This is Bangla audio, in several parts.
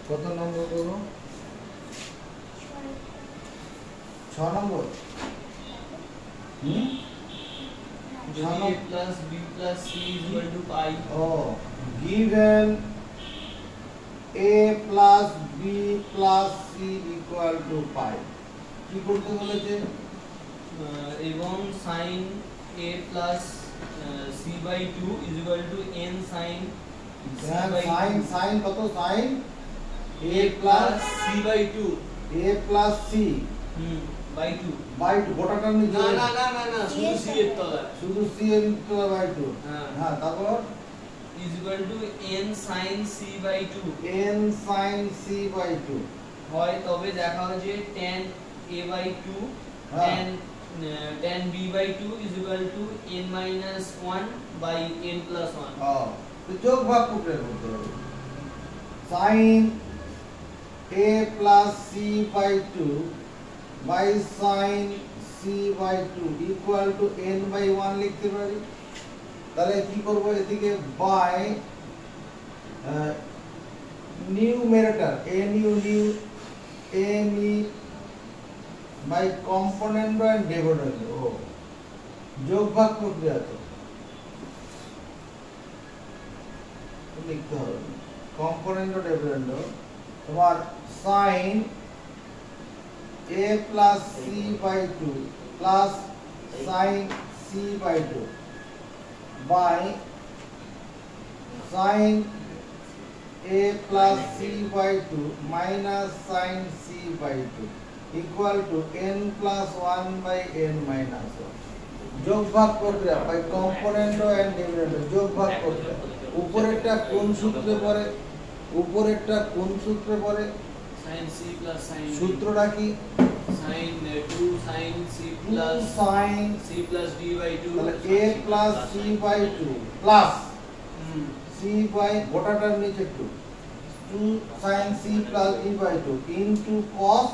কত নম্বর করব? 6 নম্বর। A plus B plus C is equal to pi. Oh, given A plus B plus C equal to pi. কি করতে বলেছে? এবং sin A plus C by 2 is equal to n sin C by 2. sin কত? sin A plus C by 2. A plus C by 2. by 2 গোটাটা নিচে না শুধু C এর তলায় শুধু C এর তলায় by 2 হ্যাঁ তারপর is equal to n sin C by 2. n sin C by 2 হয় তবে দেখা হয় যে tan A by 2 tan B by 2 is equal to n minus 1 by n plus 1. তো যোগ ভাগ প্রক্রিয়া করতে হবে sin A plus C by 2 by sin C by 2 equal to n by 1 লিখতে পারি। তাহলে কি করব? এদিকে by numerator a by component and dividend যোগ ভাগ প্রক্রিয়া তো লিখতে হবে কম্পোনেন্ট ও ডিভিডেন্ড তোমার sin A plus C by 2 plus sin C by 2 by sin A plus C by 2 minus sin C by 2 equal to n plus 1 by n minus 1 যোগ ভাগ প্রক্রিয়া by component and dividend যোগ ভাগ প্রক্রিয়া উপরেরটা কোন সূত্রে পড়ে? উপরেরটা কোন সূত্রে পড়ে? sin C plus sin সূত্রটা কি? sin 2 sin C plus sin C plus D by 2 তাহলে A plus C by 2 plus C by গোটাটার নিচে 2 sin C plus D by 2 into cos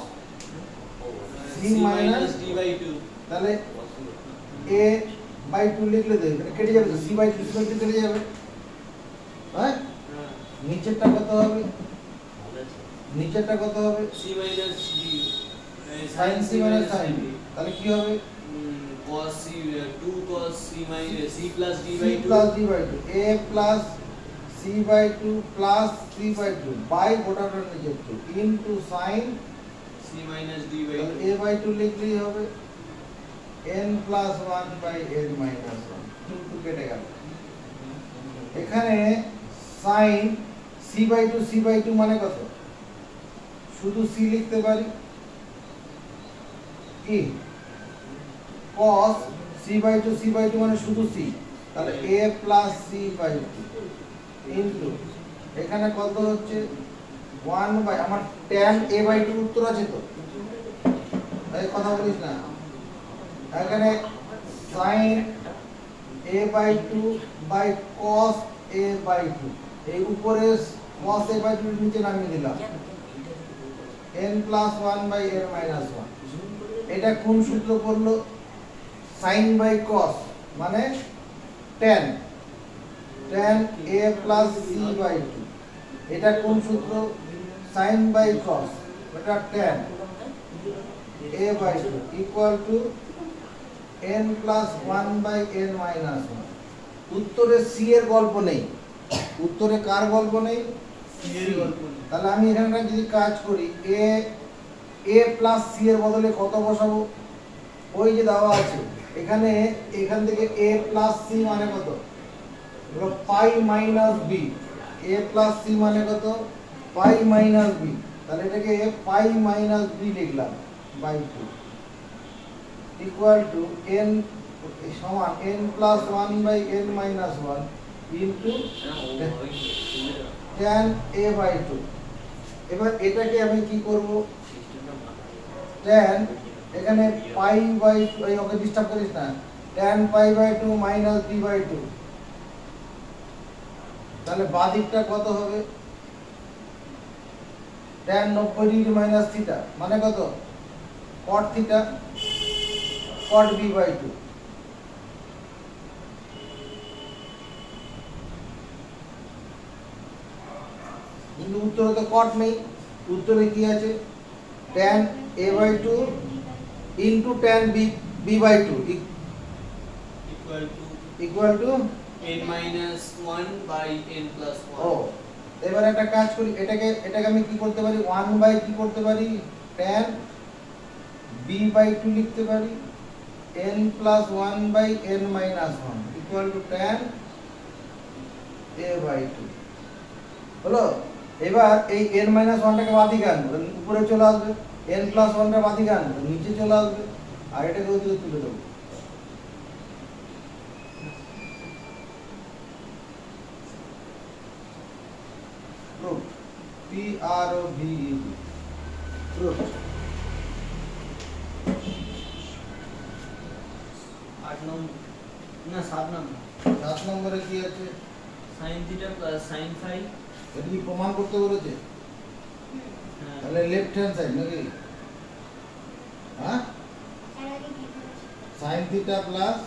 C minus D by 2 তাহলে A by 2 লিখলে দেবে এটা কেটে যাবে C by 2 কেটে যাবে হ্যাঁ নিচেরটা কত হবে? নিচেরটা কত হবে? C minus D sin C minus sin D তাহলে কি হবে? cos C 2 cos C minus C plus D C by 2 plus D by 2 A plus C by 2 plus C by 2 by গোটাটার নিচে 2 into sin C minus D by 2 A by 2 লিখলেই হবে n plus 1 by n minus 1 2 কেটে গেল। এখানে sin C by 2 মানে কত? শুধু C লিখতে পারি কি cos C by 2 মানে শুধু C তাহলে A plus C by 2 into এখানে কত হচ্ছে 1 by আমার tan A by 2 উত্তর আছে তো এই কথা বলিস না এখানে sin A by 2 by cos A by 2 এই উপরে cos A by 2 নিচে নামিয়ে দিলাম n plus 1 by n minus 1 এটা কোন সূত্র পড়লো? sin by cos মানে tan A plus C by 2 এটা কোন সূত্র? sin by cos এটা tan A by 2 equal to n plus 1 by n minus 1 উত্তরে C এর গল্প নেই উত্তরে কার গল্প নেই? C এর গল্প নেই। তাহলে আমি এখানে যদি কাজ করি A plus C এর বদলে কত বসাবো? ওই যে দেওয়া আছে এখানে এখান থেকে A plus C মানে কত? হলো pi minus b A plus C মানে কত? pi minus b তাহলে এটাকে pi minus b লিখলাম by 2 equal to n সমান n plus 1 by n minus 1 into tan A by 2 এবার এটাকে আমি কি করব? tan এখানে pi by এই ওকে ডিস্টার্ব করিস না tan pi by 2 minus b by 2 তাহলে বাঁ দিকটা কত হবে? tan 90 ডিগ্রি minus থিটা মানে কত? cot theta cot b by 2 2 কিন্তু উত্তরে তো কট নেই, উত্তরে কি আছে tan a/2 into tan b/2 equal to equal to n minus 1 by n plus 1. ও এবার একটা কাজ করি, এটাকে আমি কি করতে পারি 1 বাই কি করতে পারি tan b/2 লিখতে পারি n plus 1 by n minus 1 equal to tan a/2 হলো। এবার এই n minus 1 টাকে বাদিকে আনবো, উপরে চলে আসবে, n plus 1 টা বাদিকে আনবো, নিচে চলে আসবে, আর এটাকে ওদিকে তুলে দেবো। Proved. P-R-O-V-E-D. Proved. 8 নম্বর না 7 নম্বর 7 নম্বরে কি আছে sin theta plus sin phi। এটা কি প্রমাণ করতে বলেছে? হ্যাঁ তাহলে লেফট হ্যান্ড সাইড নাকি হ্যাঁ sin theta plus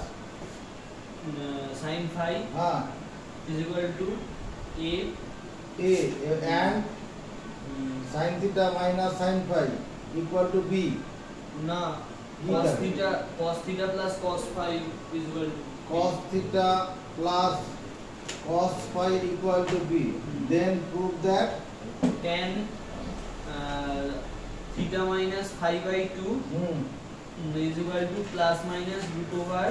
sin phi হ্যাঁ is equal to a and sin theta minus sin phi equal to b না cos theta plus cos phi is equal to cos theta plus cos phi equal to b. Then prove that tan theta minus phi by 2 is equal to plus minus root over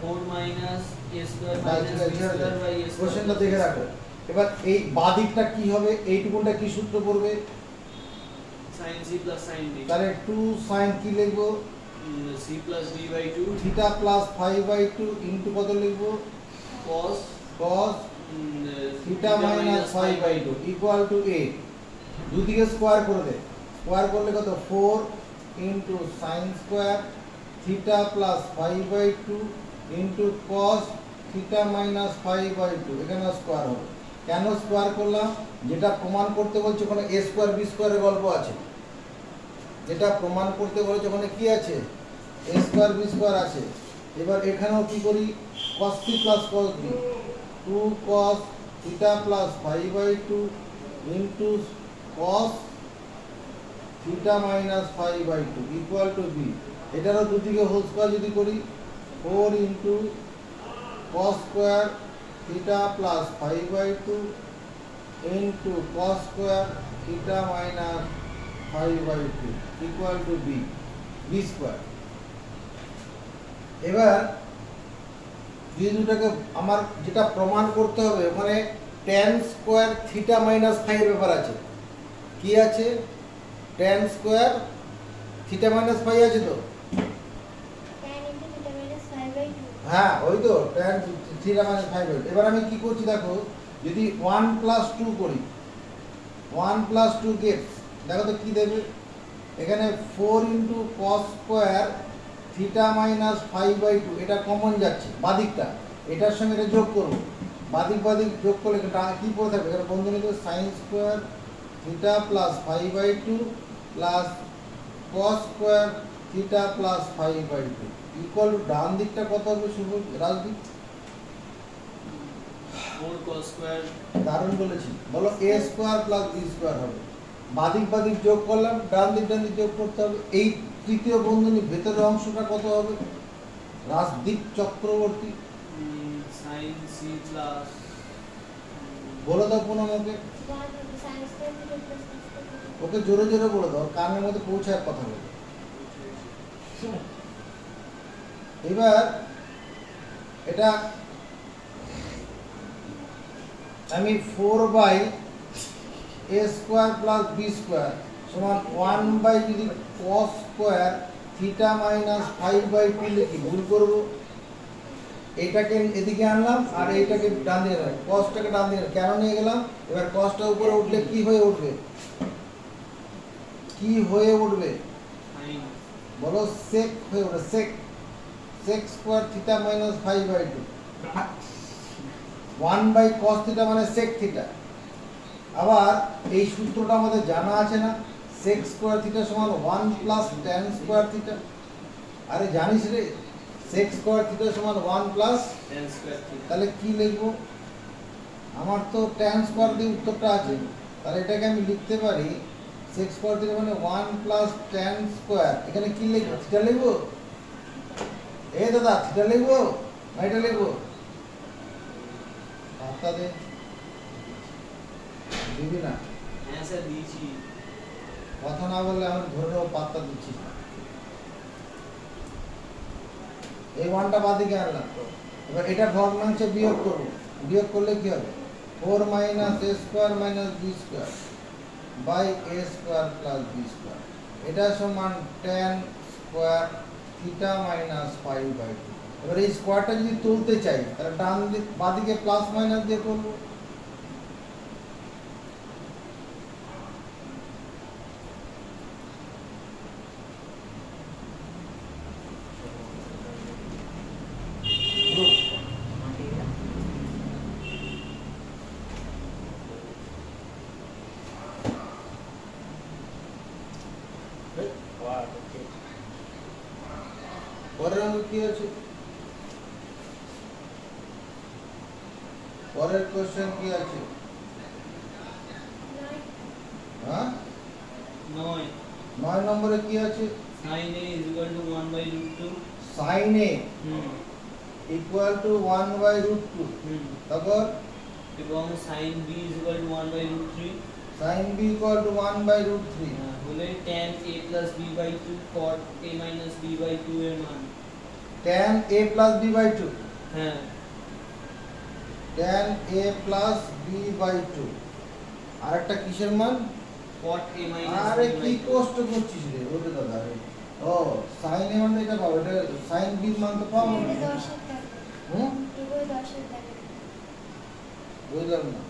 4 minus a square minus b square by a কোশ্চেনটা square। দেখে রাখো। এবার এই বাদিকটা কি হবে, এইটুকুনটা কি সূত্র পড়বে sin c plus sin d তাহলে 2 sin কি লিখবো c plus d by 2 theta plus phi by 2 into কত লিখবো cos cos theta minus phi by 2 equal to a। দুদিকে স্কয়ার করে দে, স্কয়ার করলে কত 4 into sin square theta plus phi by 2 into cos theta minus phi by 2 এখানে স্কয়ার হবে। কেন স্কয়ার করলাম, যেটা প্রমাণ করতে বলছে ওখানে a স্কয়ার b স্কয়ারের গল্প আছে, যেটা প্রমাণ করতে বলেছে ওখানে কি আছে a স্কয়ার b স্কয়ার আছে। এবার এখানেও কি করি cos c plus cos b 2 cos theta plus phi by 2 into cos theta minus phi by 2 equal to b। এটারও দুদিকে হোল স্কয়ার যদি করি 4 into cos square theta plus phi by 2 into cos square theta minus phi by 2 equal to b square। এবার এই দুটাকে আমার যেটা প্রমাণ করতে হবে ওখানে tan square theta minus phi এর ব্যাপার আছে। কি আছে tan square theta minus phi আছে তো হ্যাঁ ওই তো tan theta minus phi by 2। এবার আমি কি করছি দেখো, যদি 1 plus 2 করি 1 plus 2 গেটস দেখো তো কি দেবে, এখানে 4 into cos square theta minus phi by 2 এটা কমন যাচ্ছে বাদিকটা, এটার সঙ্গে এটা যোগ করব, বাদিক যোগ করলে এটা কি পড়ে থাকবে, এখানে বন্ধনী দেবে sin square theta plus phi by 2 plus cos square theta plus phi by 2 equal to ডান দিকটা কত হবে শুভ রাজদীপ 4 cos square দারুণ বলেছি, বলো a square plus b square হবে, বাদিক যোগ করলাম, ডান দিক যোগ করতে হবে। এই তৃতীয় বন্ধনী ভেতরের অংশটা কত হবে Rajdeep Chakraborty sin c plus বলে দাও পুনমকে, ওকে জোরে জোরে বলে দাও, কানের মধ্যে পৌঁছার কথা বলে। এবার এটা আমি 4 by a square plus b square সমান 1 বাই যদি cos square theta minus phi by 2 লিখি, ভুল করব, এটাকে এদিকে আনলাম আর এইটাকে ডান দিকে আনলাম, cosটাকে ডান দিকে কেন নিয়ে গেলাম, এবার cosটা উপরে উঠলে কি হয়ে উঠবে, কি হয়ে উঠবে sin বলো sec হয়ে উঠবে, sec square theta minus phi by 2 1 বাই cos থিটা মানে sec থিটা। আবার এই সূত্রটা আমাদের জানা আছে না, sec স্কয়ার থিটা সমান 1 প্লাস tan স্কয়ার থিটা। আরে জানিস রে, sec স্কয়ার থিটা সমান 1 প্লাস tan square theta তাহলে কি লিখবো, আমার তো tan স্কয়ার দিয়ে উত্তরটা আছে, তাহলে এটাকে আমি লিখতে পারি 6 পাওয়ার 3 মানে 1 প্লাস tan স্কয়ার। এখানে কি লিখব? থিটা লিখব? এই দাদা থিটা লিখব না এটা লিখব? পাতা দে দিবি না? হ্যাঁ স্যার দিয়েছি। কথা না বললে আমি ধরে নেবো পাত্তা দিচ্ছি না। এই ওয়ানটা বাদিকে আনলাম। এবার এটা ভগ্নাংশে বিয়োগ করব। বিয়োগ করলে কি হবে? 4 minus a square minus b square by a square plus b square. এটা সমান tan স্কয়ার থিটা মাইনাস 5/2। এবার এই স্কয়ারটা যদি তুলতে চাই তাহলে ডান দিক বাদিকে প্লাস মাইনাস দিয়ে করব। পরের অঙ্ক কি আছে? পরের কোশ্চেন কি আছে? হ্যাঁ 9 নম্বরে কি আছে? sin a is equal to 1/√2 sin a equal to 1/√2 তারপর এবং sin b is equal to 1/√3 sin b equal to 1/√3 হলে tan a plus b by 2 cot a minus b by 2 এর মান tan a plus b by 2 হ্যাঁ tan a plus b by 2 আর একটা কিসের মান? cot a minus আরে b কি by 2 কষ্ট করছিস রে ওরে দাদা রে। ও sin a মানে এটা পাবো, এটা sin b এর মান তো পাবো না। হুম বুঝলাম না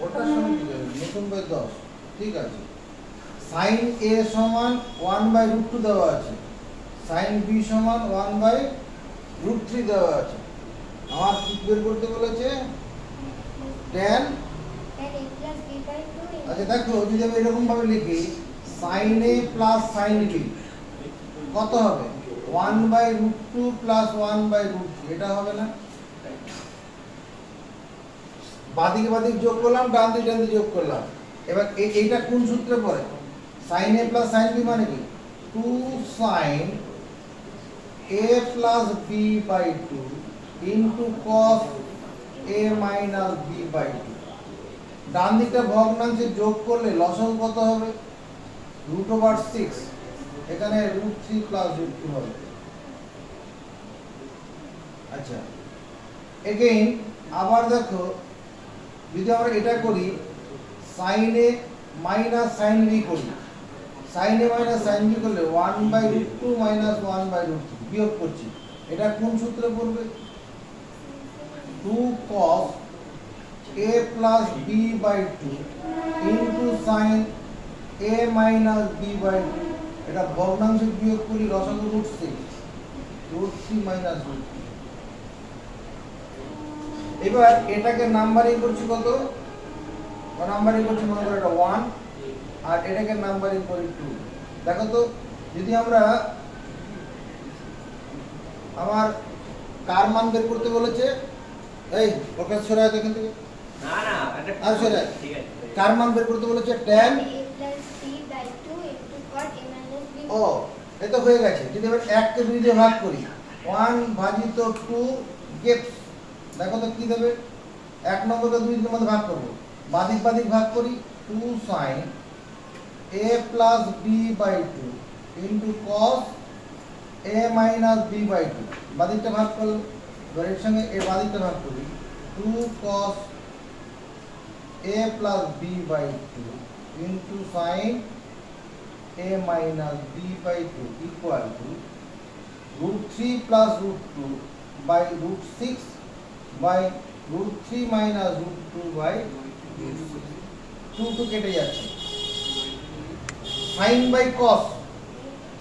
ওটার সঙ্গে কি যাবে? নতুন বাই 10 ঠিক আছে। sin a সমান 1/√2 দেওয়া আছে, sin b সমান 1/√3 দেওয়া আছে। আমার কি বের করতে বলেছে? tan আচ্ছা দেখো যদি আমি এরকম ভাবে লিখি sin a plus sin b কত হবে? 1/√2 প্লাস 1/√3 এটা হবে না? বাদিকে বাদিক যোগ করলাম, ডান দিকে ডান দিকে যোগ করলাম। এবার এইটা কোন সূত্রে পড়ে? sin a plus sin b মানে কি? 2 sin a প্লাস b by 2 into cos a minus b by 2। ডান দিকটা ভগ্নাংশে যোগ করলে লসাগু কত হবে? √6। এখানে √3 প্লাস √2 হবে। আচ্ছা এগেইন আবার দেখো যদি আমরা এটা করি sin a minus sin b করি, sin a minus sin b করলে 1/√2 মাইনাস 1/√3 বিয়োগ করছি। এটা কোন সূত্রে পড়বে? 2 cos a plus b by 2 into sin a minus b by 2। এটা ভগ্নাংশে বিয়োগ করি লসাগু √6 √3 মাইনাস √3। এবার এটাকে নাম্বারিং করছি কত? নাম্বারিং করছি মনে করো এটা 1 আর এটাকে নাম্বারিং করি 2। দেখো তো যদি আমরা আমার কার মান বের করতে বলেছে? এই প্রকাশ ছড়ায় তো এখান থেকে না না আর ছড়ায় ঠিক আছে। কার মান বের করতে বলেছে? tan ও এটা হয়ে গেছে। যদি এবার 1 কে 2 দিয়ে ভাগ করি 1 ভাজিত 2 গেটস দেখো তো কি দেবে? 1 নম্বরকে 2 দিয়ে মধ্যে ভাগ করব, বাদিক বাদিক ভাগ করি 2 sin a plus b by 2 into cos a minus b by 2। বাদিকটা ভাগ করলাম, এবার এর সঙ্গে এই বাদিকটা ভাগ করি 2 cos a plus b by 2 into sin a minus b by 2 equal to √3 plus √2 by √6 by √3 minus √2 by 2 কেটে যাচ্ছে। sin by cos,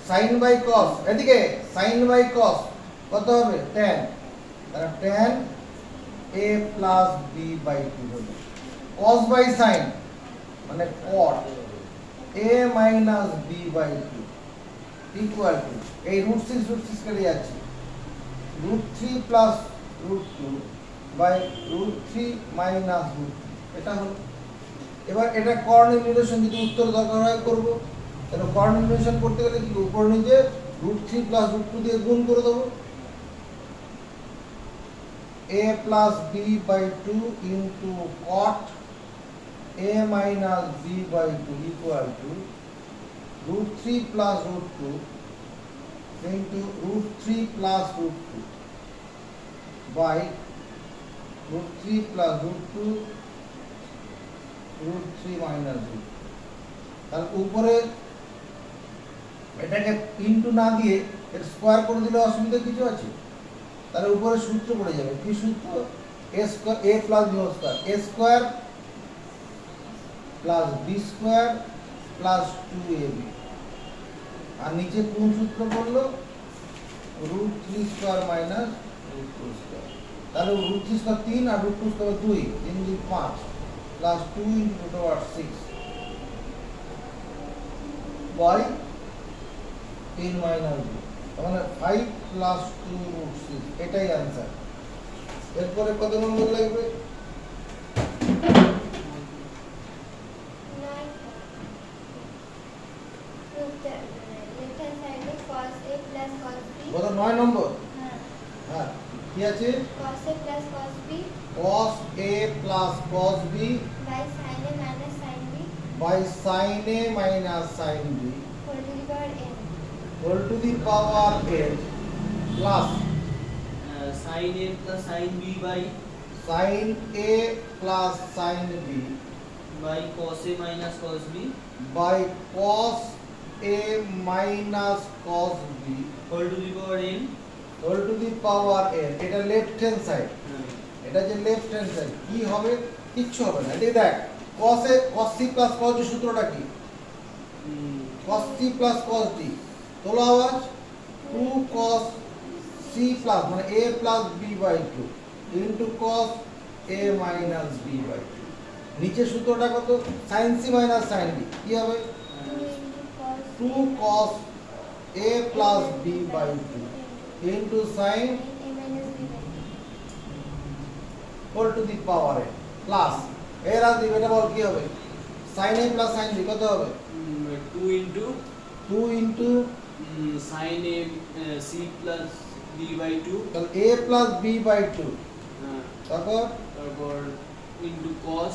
sin by cos এদিকে sin by cos কত হবে? tan। তাহলে tan a plus b by 2 হবে। cos by sin মানে cot a minus b by 2 equal to এই √6 কেটে যাচ্ছে √3 plus √2 by √3 minus √3 এটা হলো। এবার এটা কোঅর্ডিনেশন যদি উত্তর দরকার হয় করব। তাহলে কোঅর্ডিনেশন করতে গেলে কি উপর নিচে √3 + √2 দিয়ে গুণ করে দেব। a + b/2 into cot a minus b/2 equal to √3 + √2 into √3 + √2 by √3 + √2 √3 minus √2। তাহলে উপরে এটাকে ইনটু না দিয়ে এর স্কয়ার করে দিলে অসুবিধা কিছু আছে? তাহলে উপরে সূত্র পড়ে যাবে। কি সূত্র? a square a + b square a square + b square + 2ab। আর নিচে কোন সূত্র পড়লো? √3 স্কয়ার মাইনাস √2 স্কয়ার। তাহলে √3 square 3 R √2 square 2, 3 × 5 + 2 × 2 6 by 10 minus 2, মানে 5 + 2 √6, এটাই आंसर। এরপরে কত নম্বর লাগবে? বলো 9 নম্বর। হ্যাঁ কি আছে? cos a plus cos b cos a plus cos b by sin a minus sin b by sin a minus sin b whole to the power n whole to the power n plus sin a plus sin b by sin a plus sin b cos a minus cos b by cos a minus cos b whole to the power n। whole to the power n। এটা লেফট হ্যান্ড সাইড, এটা যে লেফট হ্যান্ড সাইড কি হবে? কিচ্ছু হবে না। এই দেখ cos a cos c plus cos d সূত্রটা কি? cos c plus cos d তোলো আওয়াজ 2 cos c plus মানে a plus b/2 into cos a minus b/2। নিচে সূত্রটা কত? sin c minus sin b কি হবে? 2 cos a plus b/2 into sin whole to the power n plus এর আর দিবে, এটা বল কি হবে? sin a plus sin b কত হবে? 2 into 2 into sin a c plus b by 2 তাহলে a plus b/2 তারপর into cos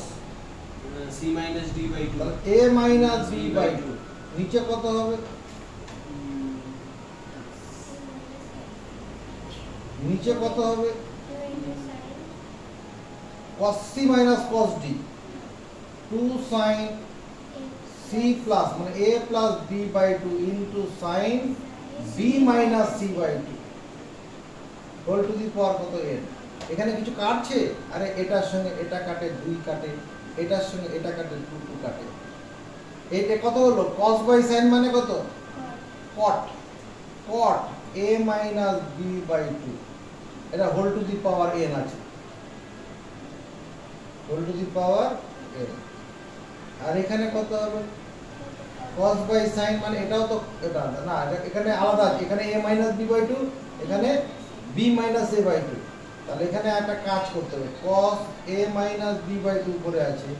c minus d by 2 তাহলে a minus b/2 নিচে কত হবে? নিচে কত হবে? cos c minus cos d 2 sin c plus মানে a plus b/2 into sin b minus c/2 whole to the power কত n। এখানে কিছু কাটছে? আরে এটার সঙ্গে এটা কাটে 2 কাটে, এটার সঙ্গে এটা কাটে 2 কাটে। এটা কত হলো? cos by sin মানে কত? cot a minus b/2 এটা whole to the power n আছে, whole to the power n। আর এখানে কত হবে? cos by sin মানে এটাও তো এটা না, এখানে আলাদা আছে, এখানে a minus b/2, এখানে b minus a/2। তাহলে এখানে একটা কাজ করতে হবে, cos a minus b/2 উপরে আছে,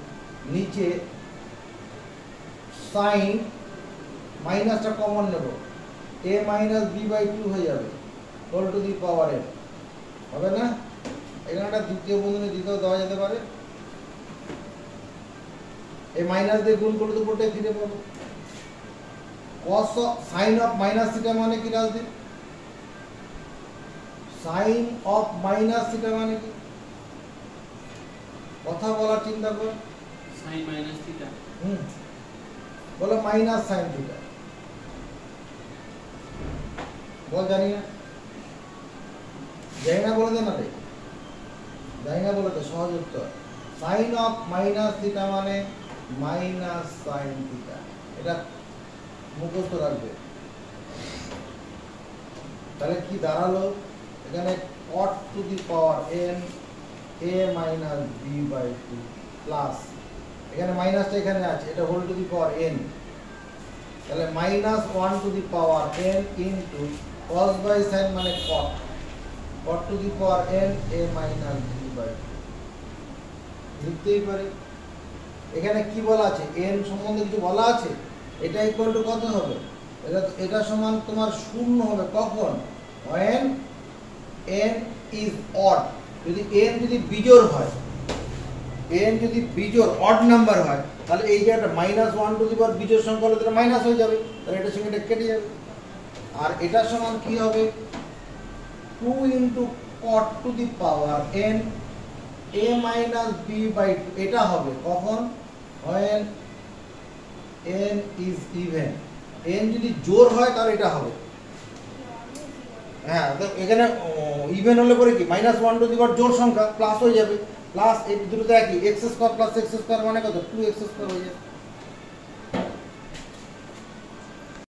নিচে sin মাইনাসটা কমন নেব, a minus b/2 হয়ে যাবে whole to the power n, হবে না? এখানে একটা দ্বিতীয় বন্ধনী দ্বিতীয় দেওয়া যেতে পারে, এই মাইনাস দিয়ে গুণ করলে উপরটাই ফিরে পাবো। cos sin of minus theta মানে কি Rajdeep? sin of minus theta মানে কি? কথা বলার চিন্তা কর। sin minus theta বলো মাইনাস sin theta বল। জানি না, জানি না বলে দে না রে, জানি না বলে দে, সহজ উত্তর। sin of minus theta মানে মাইনাস sin theta, এটা মুখস্থ রাখবে। তাহলে কি দাঁড়ালো? এখানে cot to the power n a minus b/2 plus এখানে মাইনাসটা এখানে আছে, এটা whole to the power n, তাহলে minus 1 to the power n into cos by sin মানে cot to the power n a minus b/2 লিখতেই পারে। এখানে কি বলা আছে n সম্বন্ধে কিছু বলা আছে, এটা ইকুয়াল টু কত হবে, এটা সমান তোমার 0 হবে কখন, when n is odd, যদি n যদি বিজোড় হয়, n যদি বিজোড় অড নাম্বার হয় তাহলে এই যে একটা -1 টু দি পাওয়ার বিজোড় সংখ্যা হলে তাহলে মাইনাস হয়ে যাবে, তাহলে এটার সঙ্গে এটা কেটে যাবে। আর এটা সমান কি হবে 2 into cot two the power n a minus b by 2, এটা হবে কখন, when n is even, n যদি জোড় হয় তাহলে এটা হবে, হ্যাঁ তো এখানে ইভেন হলে পরে কি -1 টু দি পাওয়ার জোড় সংখ্যা প্লাস হয়ে যাবে, প্লাস এই দুটো তো একই, x square plus x square মানে কত 2x স্কয়ার হয়ে যাবে।